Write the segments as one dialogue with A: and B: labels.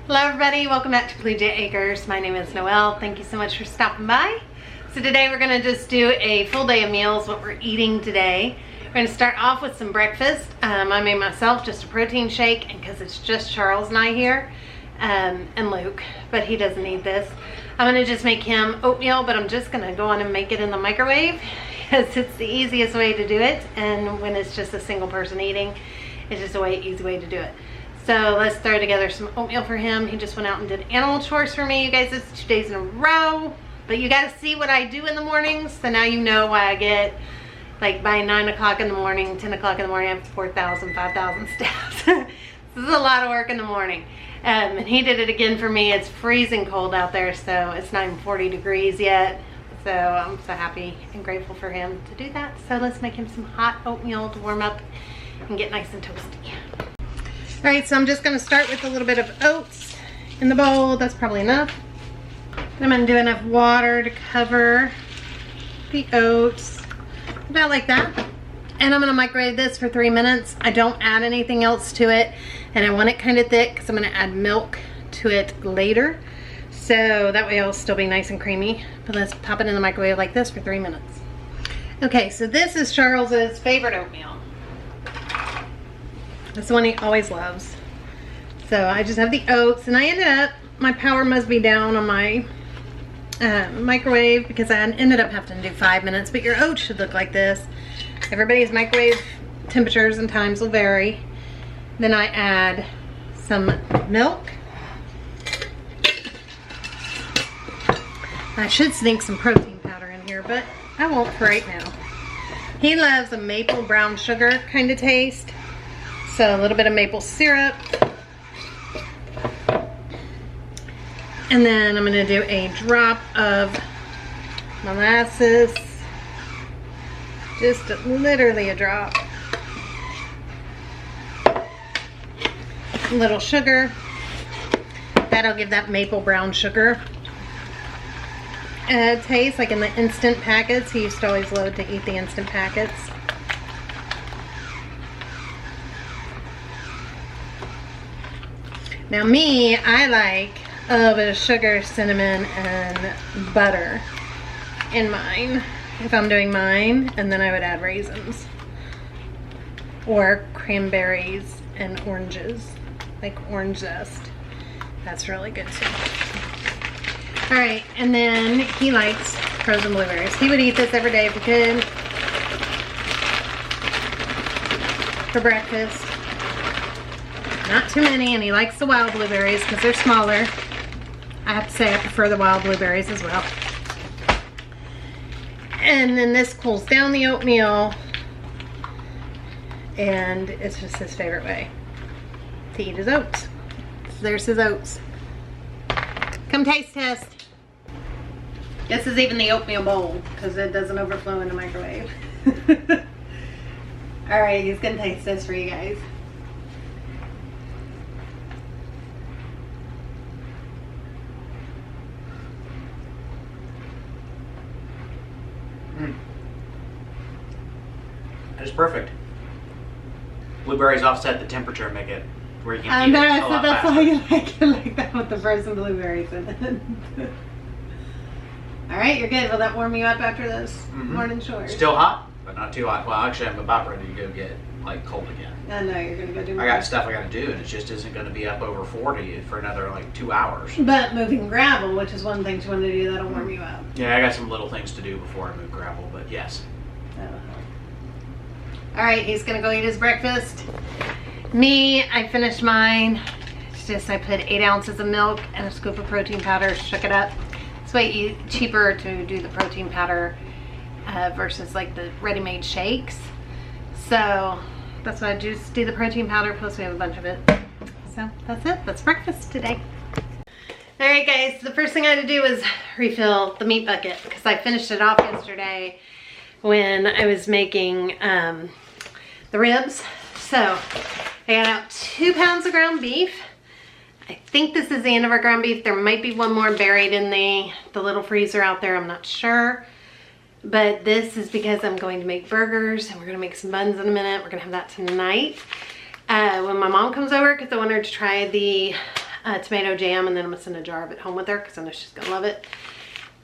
A: Hello everybody, welcome back to Blue Jay Acres. My name is Noelle. Thank you so much for stopping by. So today we're gonna just do a full day of meals, what we're eating today. We're gonna start off with some breakfast. I made myself just a protein shake, and because it's just Charles and I here, and Luke, but he doesn't need this. I'm gonna just make him oatmeal, but I'm just gonna go on and make it in the microwave because it's the easiest way to do it, and when it's just a single person eating, it's just a easy way to do it. So let's throw together some oatmeal for him. He just went out and did animal chores for me. You guys, it's 2 days in a row. But you gotta see what I do in the mornings. So now you know why I get, like by 9 o'clock in the morning, 10 o'clock in the morning, I have 4,000, 5,000 steps. This is a lot of work in the morning. And he did it again for me. It's freezing cold out there, so it's not even 40 degrees yet. So I'm so happy and grateful for him to do that. So let's make him some hot oatmeal to warm up and get nice and toasty. All right, so I'm just gonna start with a little bit of oats in the bowl. That's probably enough. I'm gonna do enough water to cover the oats, about like that. And I'm gonna microwave this for 3 minutes. I don't add anything else to it, and I want it kind of thick because I'm gonna add milk to it later. So that way it'll still be nice and creamy. But let's pop it in the microwave like this for 3 minutes. Okay, so this is Charles's favorite oatmeal. That's the one he always loves. So I just have the oats, and I ended up, my power must be down on my microwave because I ended up having to do 5 minutes, but your oats should look like this. Everybody's microwave temperatures and times will vary. Then I add some milk. I should sneak some protein powder in here, but I won't for right now. He loves a maple brown sugar kind of taste. So a little bit of maple syrup. And then I'm gonna do a drop of molasses. Just literally a drop. A little sugar. That'll give that maple brown sugar taste, like in the instant packets. He used to always love to eat the instant packets. Now me, I like a little bit of sugar, cinnamon, and butter in mine, if I'm doing mine, and then I would add raisins. Or cranberries and oranges, like orange zest. That's really good too. Alright, and then he likes frozen blueberries. He would eat this every day if he could. For breakfast. Not too many, and he likes the wild blueberries because they're smaller. I have to say I prefer the wild blueberries as well. And then this cools down the oatmeal, and it's just his favorite way to eat his oats. So there's his oats. Come taste test. This is even the oatmeal bowl because it doesn't overflow in the microwave. Alright, he's gonna taste this for you guys.
B: It's perfect. Blueberries offset the temperature and make it where you can eat it a lot faster.
A: That's why you like it like that with the frozen blueberries in it. Alright, you're good. Will that warm you up after those morning chores?
B: Still hot, but not too hot. Well, actually, I'm about ready to go get like cold again.
A: I know, you're going to go do more.
B: I got stuff I got to do, and it just isn't going to be up over 40 for another like 2 hours.
A: But moving gravel, which is one thing you want to do, that'll warm you up.
B: Yeah, I got some little things to do before I move gravel, but yes.
A: Alright, he's going to go eat his breakfast. Me, I finished mine. It's just I put 8 ounces of milk and a scoop of protein powder, shook it up. It's way cheaper to do the protein powder versus like the ready-made shakes. So that's why I just do the protein powder, plus we have a bunch of it. So that's it. That's breakfast today. Alright guys, the first thing I had to do was refill the meat bucket because I finished it off yesterday when I was making the ribs. So I got out 2 pounds of ground beef. I think this is the end of our ground beef. There might be one more buried in the little freezer out there. I'm not sure. But this is because I'm going to make burgers, and we're going to make some buns in a minute. We're going to have that tonight. When my mom comes over, because I want her to try the tomato jam, and then I'm gonna send a jar of it home with her because I know she's gonna love it.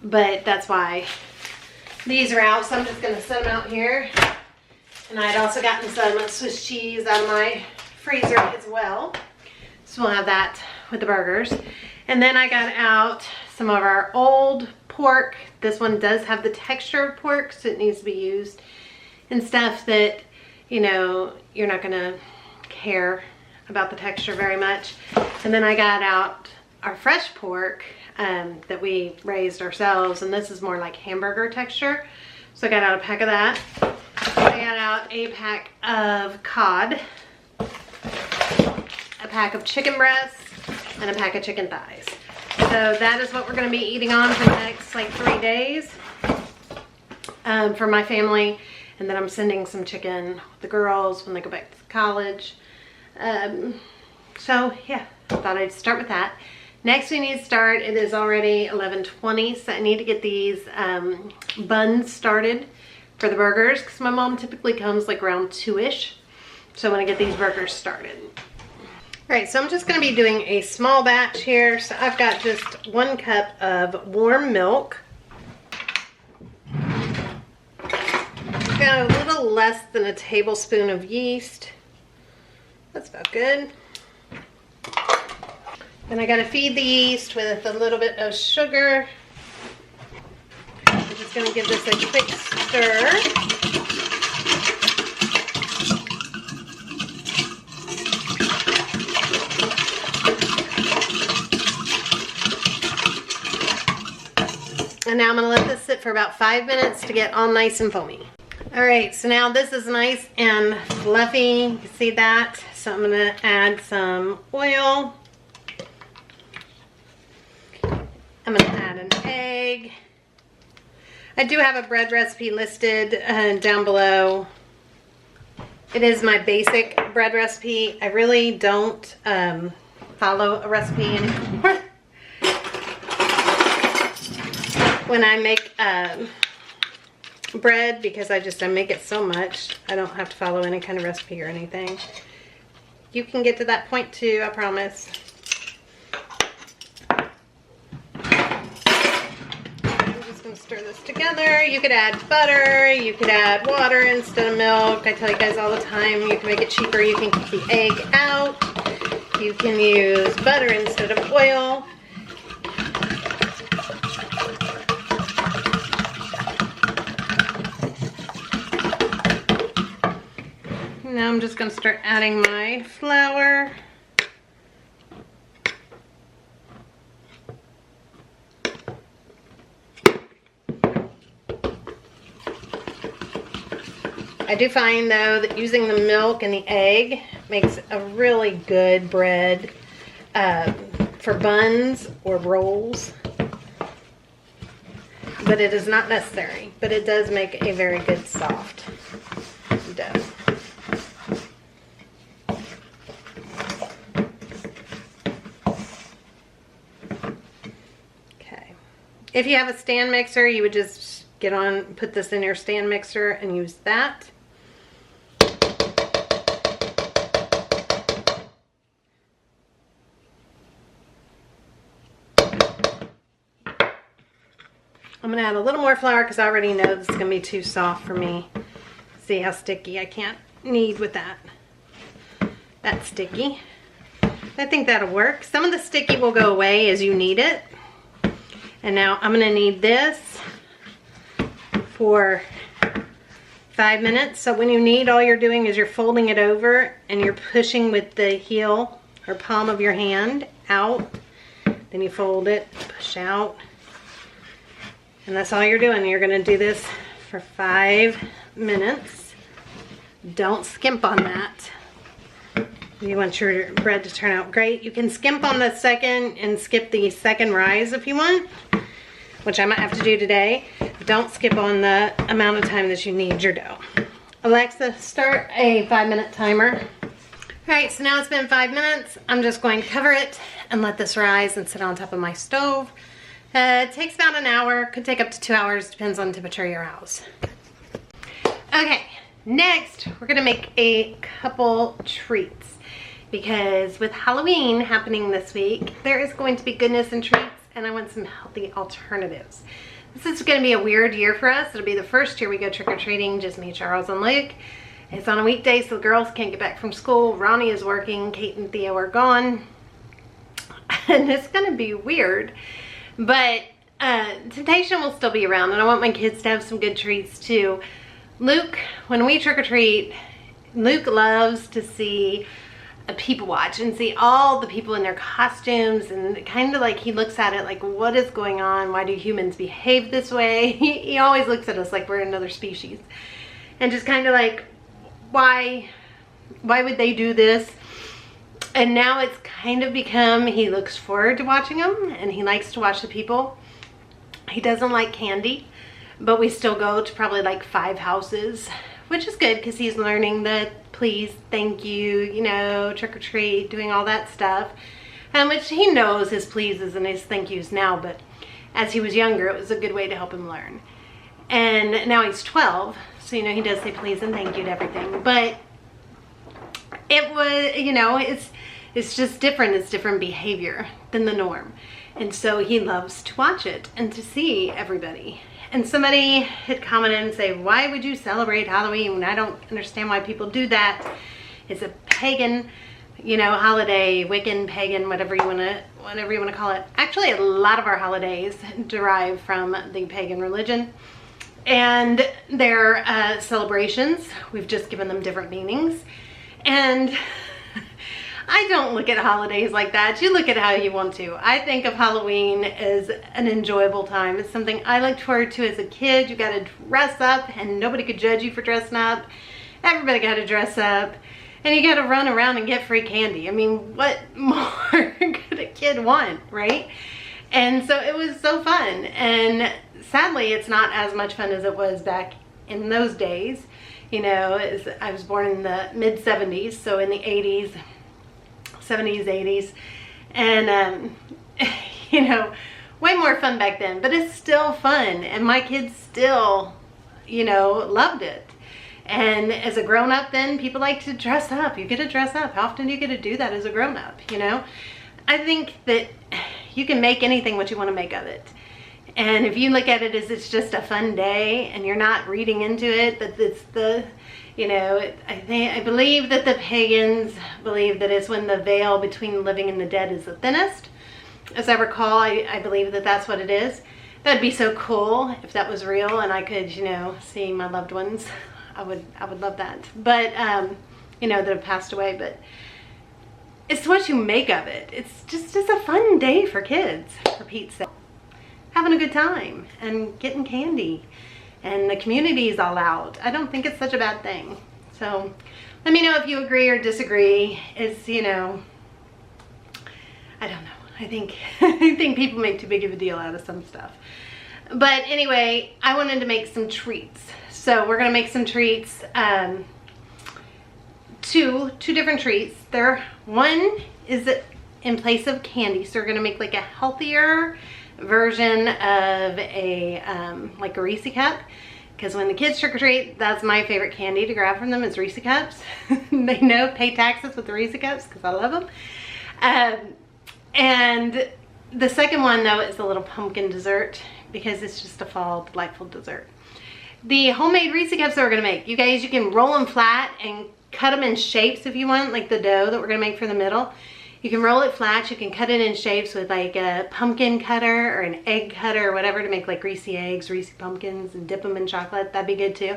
A: But that's why these are out, so I'm just gonna set them out here. And I had also gotten some Swiss cheese out of my freezer as well. So we'll have that with the burgers. And then I got out some of our old pork. This one does have the texture of pork, so it needs to be used in stuff that, you know, you're not gonna care about the texture very much. And then I got out our fresh pork that we raised ourselves, and this is more like hamburger texture. So I got out a pack of that. I got out a pack of cod, a pack of chicken breasts, and a pack of chicken thighs. So that is what we're going to be eating on for the next like 3 days for my family. And then I'm sending some chicken with the girls when they go back to college. So yeah, I thought I'd start with that. Next we need to start, it is already 11:20, so I need to get these buns started for the burgers, because my mom typically comes like around 2-ish. So I want to get these burgers started. Alright, so I'm just going to be doing a small batch here. So I've got just 1 cup of warm milk. I've got a little less than a tablespoon of yeast. That's about good. Then I got to feed the yeast with a little bit of sugar. I'm just going to give this a quick stir. And now I'm going to let this sit for about 5 minutes to get all nice and foamy. Alright, so now this is nice and fluffy. You can see that. So I'm going to add some oil. I'm going to add an egg. I do have a bread recipe listed down below. It is my basic bread recipe. I really don't follow a recipe anymore. When I make bread, because I make it so much, I don't have to follow any kind of recipe or anything. You can get to that point too, I promise. Stir this together. You could add butter, you could add water instead of milk. I tell you guys all the time, you can make it cheaper. You can keep the egg out. You can use butter instead of oil. Now I'm just going to start adding my flour. I do find though that using the milk and the egg makes a really good bread for buns or rolls. But it is not necessary, but it does make a very good soft dough. Okay. If you have a stand mixer, you would just put this in your stand mixer and use that. I'm going to add a little more flour because I already know this is going to be too soft for me. See how sticky I can't knead with that. That's sticky. I think that'll work. Some of the sticky will go away as you knead it. And now I'm going to knead this for 5 minutes. So when you knead, all you're doing is you're folding it over and you're pushing with the heel or palm of your hand out. Then you fold it, push out. And that's all you're doing. You're going to do this for 5 minutes. Don't skimp on that. You want your bread to turn out great. You can skimp on the second and skip the second rise if you want, which I might have to do today. Don't skip on the amount of time that you need your dough. Alexa, start a 5-minute timer. Alright, so now it's been 5 minutes. I'm just going to cover it and let this rise and sit on top of my stove. It takes about an hour, could take up to 2 hours, depends on the temperature of your house. Okay, next we're gonna make a couple treats. because with Halloween happening this week, there is going to be goodness and treats, and I want some healthy alternatives. This is going to be a weird year for us. It'll be the first year we go trick-or-treating, just me, Charles, and Luke. It's on a weekday, so the girls can't get back from school. Ronnie is working, Kate and Theo are gone. And it's going to be weird, but temptation will still be around, and I want my kids to have some good treats too. Luke, when we trick-or-treat, Luke loves to see a people watch and see all the people in their costumes, and kind of like he looks at it like, what is going on? Why do humans behave this way? He always looks at us like we're another species, and just kind of like, why would they do this? And now it's kind of become, he looks forward to watching them, and he likes to watch the people. He doesn't like candy, but we still go to probably like 5 houses, which is good because he's learning the please, thank you, you know, trick or treat, doing all that stuff. Which he knows his pleases and his thank yous now, but as he was younger, it was a good way to help him learn. And now he's 12, so you know, he does say please and thank you to everything. But it was, you know, it's just different. It's different behavior than the norm. And so he loves to watch it and to see everybody. And somebody had commented and say, why would you celebrate Halloween? I don't understand why people do that. It's a pagan, you know, holiday, Wiccan, pagan, whatever you want to call it. Actually, a lot of our holidays derive from the pagan religion. And their celebrations, we've just given them different meanings. And I don't look at holidays like that. You look at how you want to. I think of Halloween as an enjoyable time. It's something I looked forward to as a kid. You got to dress up, and nobody could judge you for dressing up. Everybody got to dress up, and you got to run around and get free candy. I mean, what more could a kid want, right? And so it was so fun. And sadly, it's not as much fun as it was back in those days. You know, I was born in the mid-70s, so in the 80s, 70s, 80s, and you know, way more fun back then, but it's still fun, and my kids still, you know, loved it. And as a grown-up, then people like to dress up. You get to dress up. How often do you get to do that as a grown-up, you know? I think that you can make anything what you want to make of it. And if you look at it as it's just a fun day and you're not reading into it, that it's the, you know, I believe that the pagans believe that it's when the veil between the living and the dead is the thinnest. As I recall, I believe that that's what it is. That'd be so cool if that was real and I could, you know, see my loved ones. I would love that. But, you know, that have passed away. But it's what you make of it. It's a fun day for kids, for Pete's sake. Having a good time and getting candy, and the community is all out. I don't think it's such a bad thing. So let me know if you agree or disagree. It's, you know, I don't know. I think people make too big of a deal out of some stuff. But anyway, I wanted to make some treats. So we're gonna make some treats, two different treats. One is in place of candy, so we're gonna make like a healthier version of a like a Reese cup, because when the kids trick-or-treat, that's my favorite candy to grab from them is Reese cups. They know, pay taxes with the Reese cups because I love them. And the second one though is a little pumpkin dessert, because it's just a fall delightful dessert. The homemade Reese cups that we're gonna make, you guys, you can roll them flat and cut them in shapes if you want, like the dough that we're gonna make for the middle. You can roll it flat, you can cut it in shapes with like a pumpkin cutter or an egg cutter or whatever to make like Reese eggs, Reese pumpkins, and dip them in chocolate. That'd be good too.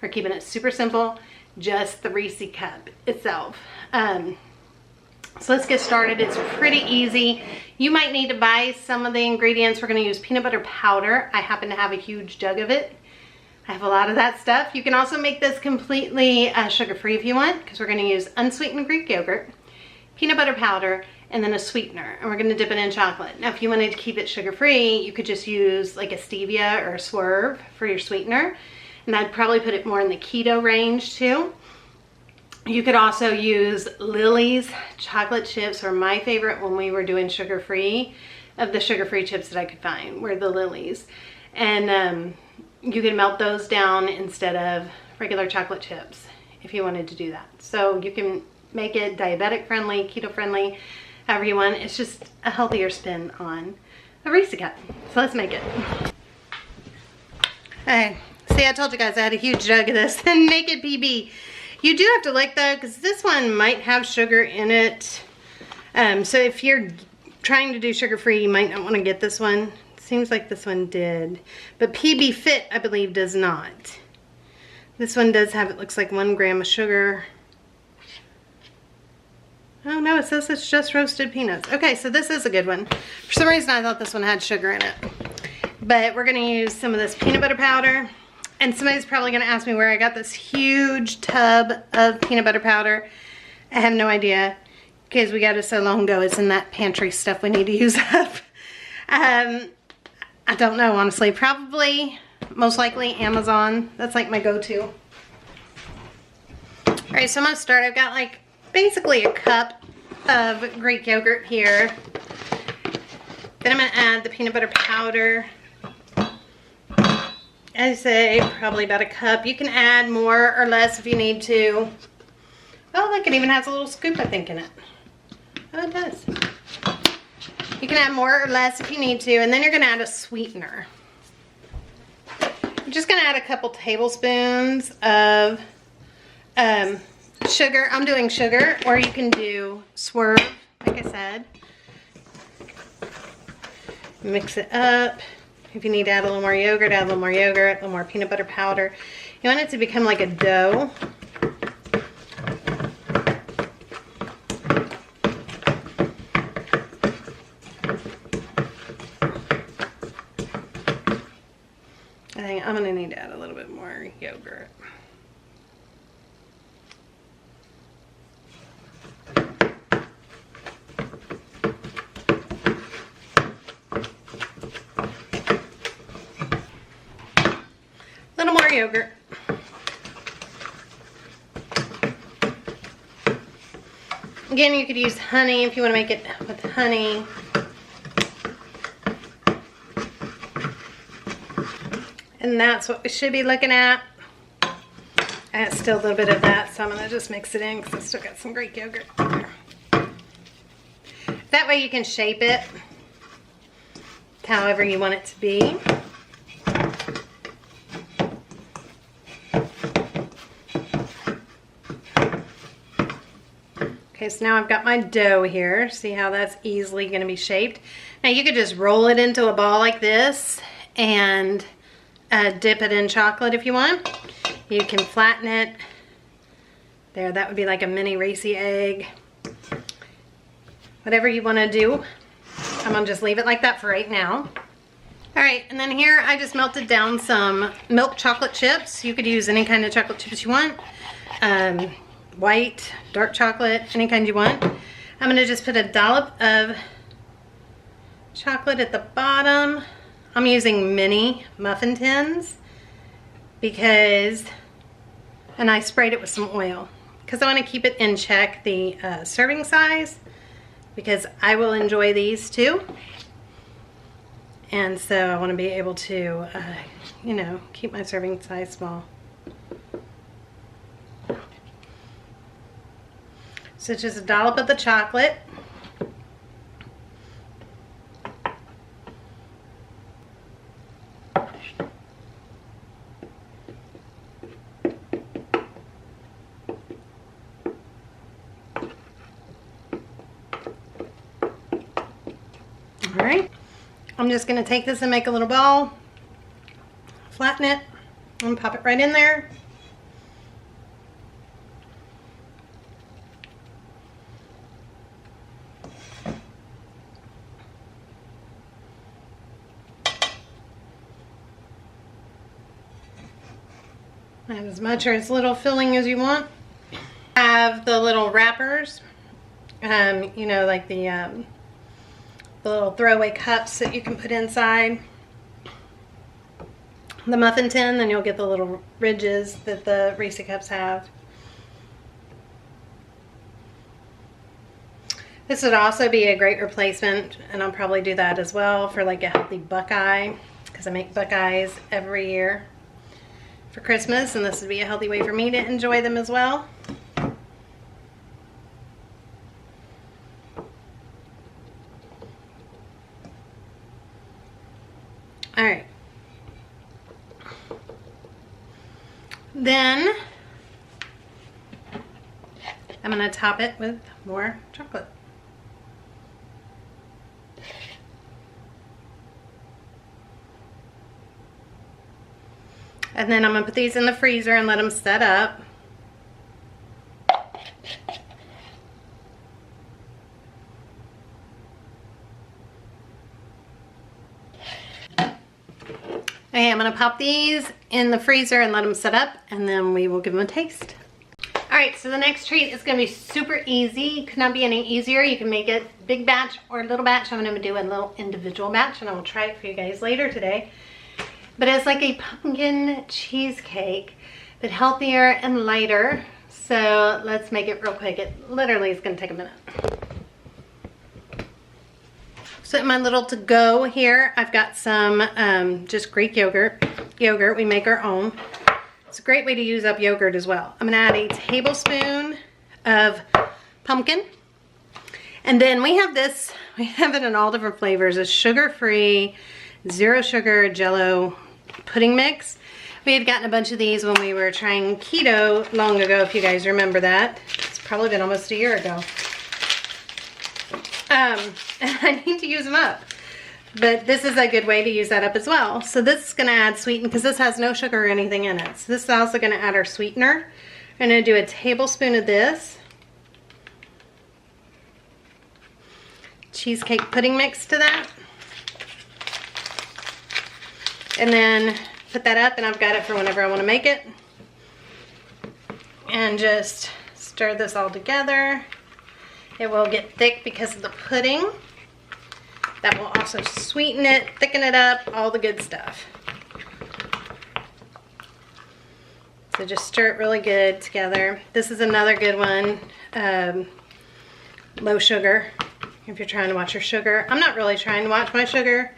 A: We're keeping it super simple, just the Reese cup itself. So let's get started. It's pretty easy. You might need to buy some of the ingredients. We're gonna use peanut butter powder. I happen to have a huge jug of it. I have a lot of that stuff. You can also make this completely sugar-free if you want, because we're gonna use unsweetened Greek yogurt, peanut butter powder, and then a sweetener, and we're gonna dip it in chocolate. Now, if you wanted to keep it sugar-free, you could just use like a stevia or a swerve for your sweetener, and I'd probably put it more in the keto range too. You could also use Lily's chocolate chips, or my favorite when we were doing sugar-free, of the sugar-free chips that I could find were the Lily's. And you can melt those down instead of regular chocolate chips if you wanted to do that. So you can make it diabetic friendly, keto friendly, however you want. It's just a healthier spin on a Reese cup. So let's make it. Okay, see, I told you guys I had a huge jug of this and make it PB. You do have to look though, because this one might have sugar in it. So if you're trying to do sugar-free, you might not want to get this one. It seems like this one did. But PB Fit, I believe, does not. This one does have, it looks like 1 gram of sugar. Oh no, it says it's just roasted peanuts. Okay, so this is a good one. For some reason I thought this one had sugar in it. But we're gonna use some of this peanut butter powder. And somebody's probably gonna ask me where I got this huge tub of peanut butter powder. I have no idea, because we got it so long ago. It's in that pantry stuff we need to use up. I don't know, honestly. Probably, most likely Amazon. That's like my go-to. All right, so I'm gonna start. I've got like basically a cup of Greek yogurt here. Then I'm gonna add the peanut butter powder. I say probably about a cup. You can add more or less if you need to. Oh, look, it even has a little scoop, I think, in it. Oh, it does. You can add more or less if you need to, and then you're gonna add a sweetener. I'm just gonna add a couple tablespoons of sugar. I'm doing sugar, or you can do Swerve, like I said. Mix it up. If you need to add a little more yogurt, add a little more yogurt, a little more peanut butter powder. You want it to become like a dough. I think I'm gonna need to add a little bit more yogurt. A little more yogurt. Again, you could use honey if you want to make it with honey. And that's what we should be looking at. I have still a little bit of that, so I'm going to just mix it in because I still got some Greek yogurt there. That way you can shape it however you want it to be. Okay, so now I've got my dough here. See how that's easily going to be shaped. Now you could just roll it into a ball like this and dip it in chocolate if you want. You can flatten it. There, that would be like a mini Reese egg. Whatever you want to do. I'm going to just leave it like that for right now. Alright, and then here I just melted down some milk chocolate chips. You could use any kind of chocolate chips you want. White, dark chocolate, any kind you want. I'm going to just put a dollop of chocolate at the bottom. I'm using mini muffin tins because, and I sprayed it with some oil because I want to keep it in check, the serving size, because I will enjoy these too. And so I want to be able to, you know, keep my serving size small. So just a dollop of the chocolate. All right, I'm just going to take this and make a little ball, flatten it, and pop it right in there. Have as much or as little filling as you want. Have the little wrappers, you know, like the little throwaway cups that you can put inside the muffin tin. Then you'll get the little ridges that the Reese cups have. This would also be a great replacement, and I'll probably do that as well, for like a healthy Buckeye, because I make Buckeyes every year for Christmas, and this would be a healthy way for me to enjoy them as well. All right. Then I'm gonna top it with more chocolate. And then I'm gonna put these in the freezer and let them set up. Okay, I'm gonna pop these in the freezer and let them set up, and then we will give them a taste. All right, so the next treat is gonna be super easy. Could not be any easier. You can make it big batch or little batch. I'm gonna do a little individual batch, and I will try it for you guys later today. But it's like a pumpkin cheesecake, but healthier and lighter. So let's make it real quick. It literally is gonna take a minute. So in my little to-go here, I've got some just Greek yogurt. We make our own. It's a great way to use up yogurt as well. I'm gonna add a tablespoon of pumpkin. And then we have this, we have it in all different flavors. It's sugar-free, zero sugar Jell-O pudding mix. We had gotten a bunch of these when we were trying keto long ago, if you guys remember that. It's probably been almost a year ago. I need to use them up, but this is a good way to use that up as well. So this is gonna add sweeten, because this has no sugar or anything in it. So this is also gonna add our sweetener. I'm gonna do a tablespoon of this cheesecake pudding mix to that. And then put that up, and I've got it for whenever I wanna make it. And just stir this all together. It will get thick because of the pudding. That will also sweeten it, thicken it up, all the good stuff. So just stir it really good together. This is another good one, low sugar, if you're trying to watch your sugar. I'm not really trying to watch my sugar.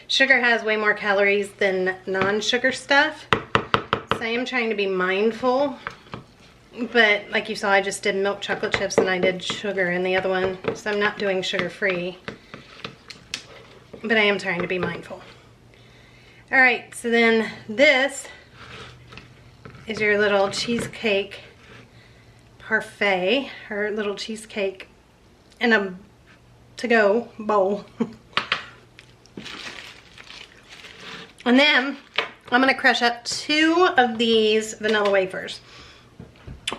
A: Sugar has way more calories than non-sugar stuff. So I am trying to be mindful. But like you saw, I just did milk chocolate chips and I did sugar in the other one. So I'm not doing sugar-free. But I am trying to be mindful. All right, so then this is your little cheesecake parfait, or little cheesecake in a to-go bowl. And then I'm gonna crush up 2 of these vanilla wafers.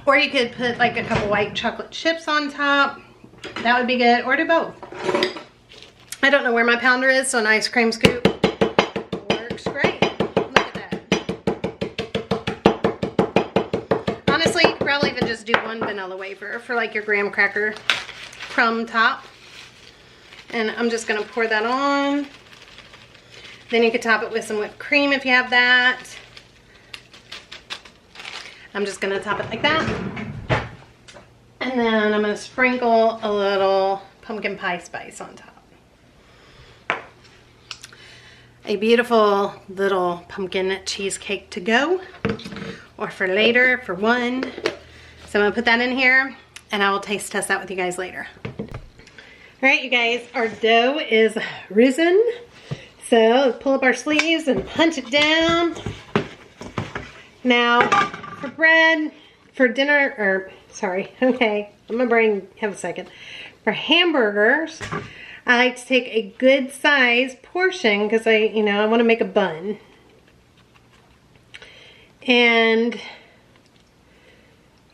A: Or you could put like a couple white chocolate chips on top. That would be good, or do both. I don't know where my pounder is, so an ice cream scoop works great. Look at that. Honestly, you could probably even just do 1 vanilla wafer for like your graham cracker crumb top. And I'm just gonna pour that on. Then you could top it with some whipped cream if you have that. I'm just gonna top it like that. And then I'm gonna sprinkle a little pumpkin pie spice on top. A beautiful little pumpkin cheesecake to go, or for later, for one. So I'm gonna put that in here and I will taste test that with you guys later. All right, you guys, our dough is risen. So let's pull up our sleeves and punch it down. Now, for bread, for dinner, or sorry, okay, I'm gonna have a second. For hamburgers, I like to take a good size portion because I want to make a bun. And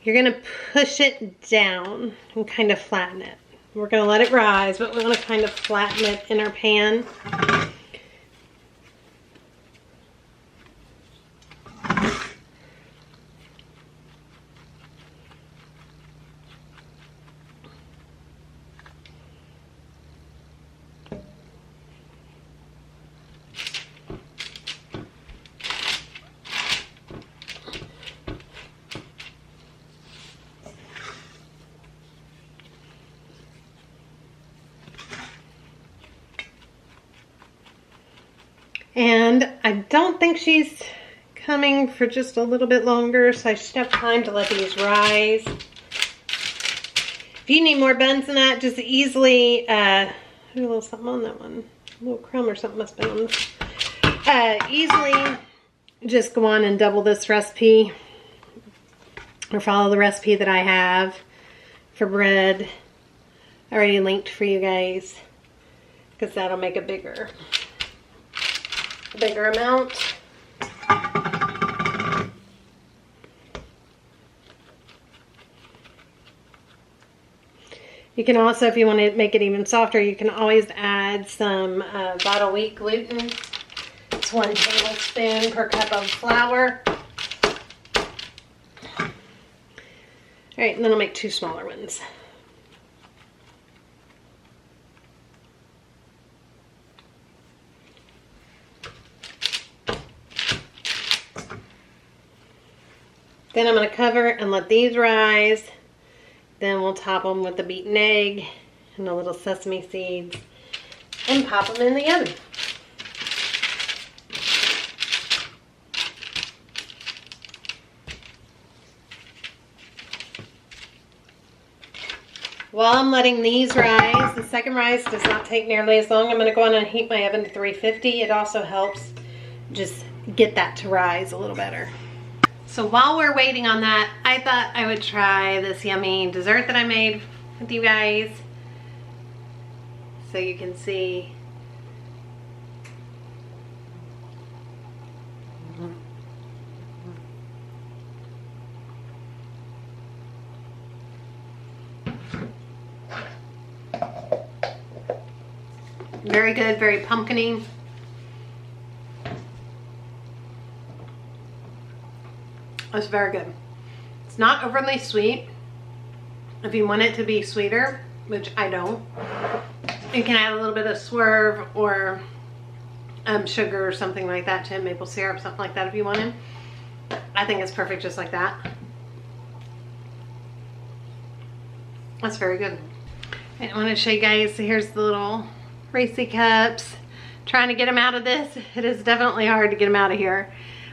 A: you're gonna push it down and kind of flatten it. We're gonna let it rise, but we want to kind of flatten it in our pan. And I don't think she's coming for just a little bit longer, so I should have time to let these rise. If you need more buns than that, just easily do a little something on that one. A little crumb or something must have been on this. Easily just go on and double this recipe or follow the recipe that I have for bread. I already linked for you guys because that'll make a bigger amount. You can also, if you want to make it even softer, you can always add some vital wheat gluten. It's 1 tablespoon per cup of flour. All right, and then I'll make 2 smaller ones. Then I'm going to cover and let these rise. Then we'll top them with the beaten egg and the little sesame seeds and pop them in the oven. While I'm letting these rise, the second rise does not take nearly as long. I'm going to go on and heat my oven to 350. It also helps just get that to rise a little better. So while we're waiting on that, I thought I would try this yummy dessert that I made with you guys. So you can see. Very good, very pumpkin-y. It's very good. It's not overly sweet. If you want it to be sweeter, which I don't, you can add a little bit of swerve or sugar or something like that to it, maple syrup, something like that if you wanted. I think it's perfect just like that. That's very good. I want to show you guys, here's the little Reese cups. Trying to get them out of this. It is definitely hard to get them out of here.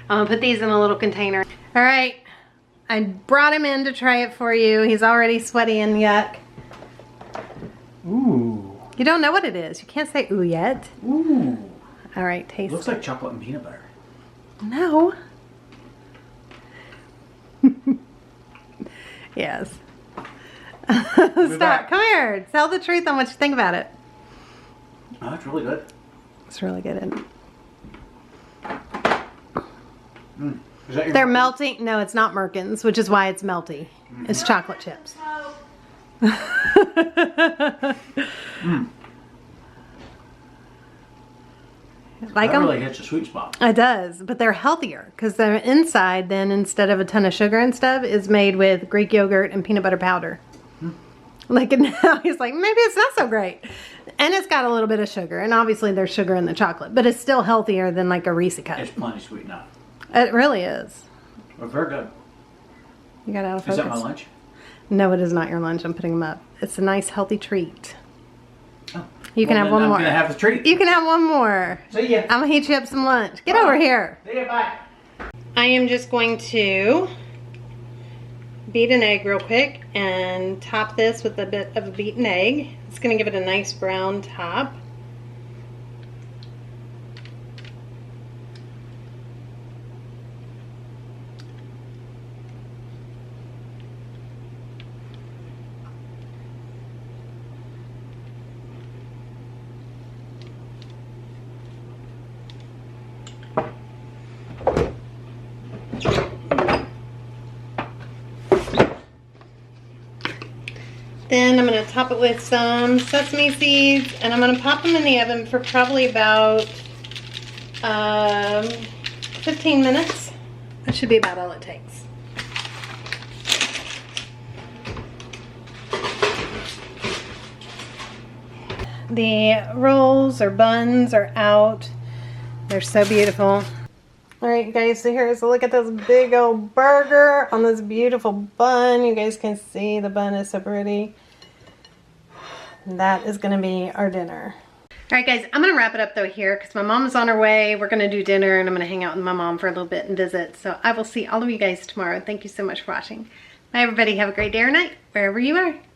A: I'm gonna put these in a little container. All right, I brought him in to try it for you. He's already sweaty and yuck.
B: Ooh.
A: You don't know what it is. You can't say ooh yet.
B: Ooh.
A: All right, taste it.
B: Looks like chocolate and peanut butter.
A: No. Yes. Stop. Come here. Tell the truth on what you think about it.
B: Oh, that's really good.
A: It's really good.
B: Mm. Is that your
A: They're melting. No, it's not Merkins, which is why it's melty. Mm. It's chocolate chips.
B: Mm.
A: Like
B: that really hits a sweet spot.
A: It does, but they're healthier because the inside then, instead of a ton of sugar and stuff, is made with Greek yogurt and peanut butter powder. Mm. Like now he's like, maybe it's not so great. And it's got a little bit of sugar, and obviously there's sugar in the chocolate, but it's still healthier than like a Reese cup.
B: It's plenty sweet enough.
A: It really is.
B: Well, very good.
A: You got out of focus.
B: Is that my lunch?
A: No, it is not your lunch. I'm putting them up. It's a nice healthy treat.
B: Oh.
A: You can have one more.
B: I'm gonna have a treat.
A: You can have one more.
B: See ya.
A: I'm gonna heat you up some lunch. Get over here.
B: See ya, bye.
A: I am just going to beat an egg real quick and top this with a bit of a beaten egg. It's gonna give it a nice brown top. Then I'm going to top it with some sesame seeds, and I'm going to pop them in the oven for probably about 15 minutes. That should be about all it takes. The rolls or buns are out. They're so beautiful. Alright, you guys, so here's a look at this big old burger on this beautiful bun. You guys can see the bun is so pretty. That is going to be our dinner. Alright guys, I'm going to wrap it up though here because my mom's on her way. We're going to do dinner and I'm going to hang out with my mom for a little bit and visit. So I will see all of you guys tomorrow. Thank you so much for watching. Bye everybody. Have a great day or night wherever you are.